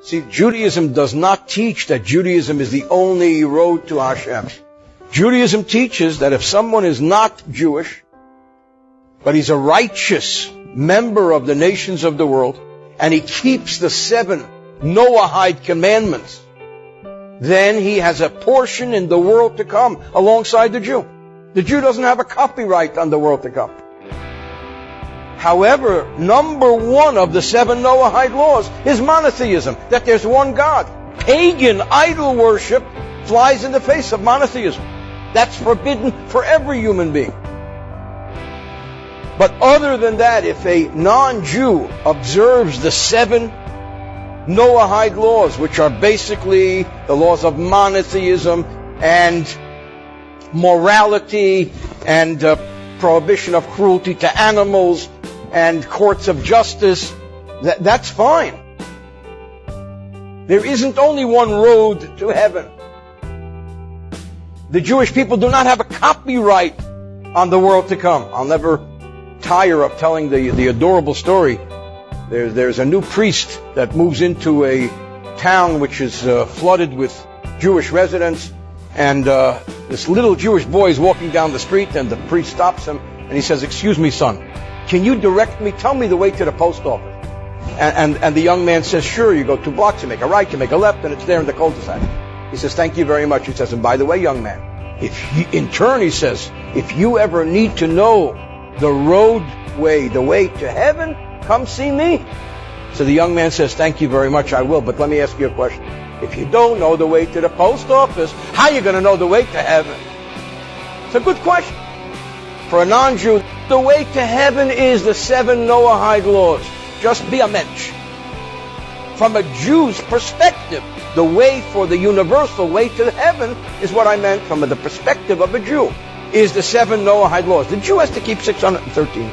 See, Judaism does not teach that Judaism is the only road to Hashem. Judaism teaches that if someone is not Jewish, but he's a righteous member of the nations of the world, and he keeps the 7 Noahide commandments, then he has a portion in the world to come alongside the Jew. The Jew doesn't have a copyright on the world to come. However, number 1 of the 7 Noahide laws is monotheism, that there's one God. Pagan idol worship flies in the face of monotheism. That's forbidden for every human being. But other than that, if a non-Jew observes the 7 Noahide laws, which are basically the laws of monotheism and morality and prohibition of cruelty to animals and courts of justice, that's fine. There isn't only one road to heaven. The Jewish people do not have a copyright on the world to come. I'll never tire of telling the adorable story. There's a new priest that moves into a town which is flooded with Jewish residents, and this little Jewish boy is walking down the street, and the priest stops him, and he says, "Excuse me, son, can you direct me, tell me the way to the post office?" And the young man says, "Sure, you go 2 blocks, you make a right, you make a left, and it's there in the cul-de-sac." He says, "Thank you very much." He says, "And by the way, young man, in turn, he says, if you ever need to know the roadway, the way to heaven, come see me." So the young man says, "Thank you very much, I will, but let me ask you a question. If you don't know the way to the post office, how are you going to know the way to heaven?" It's a good question. For a non-Jew, the way to heaven is the 7 Noahide laws. Just be a mensch. From a Jew's perspective, the way for the universal way to heaven is what I meant from the perspective of a Jew, is the 7 Noahide laws. The Jew has to keep 613.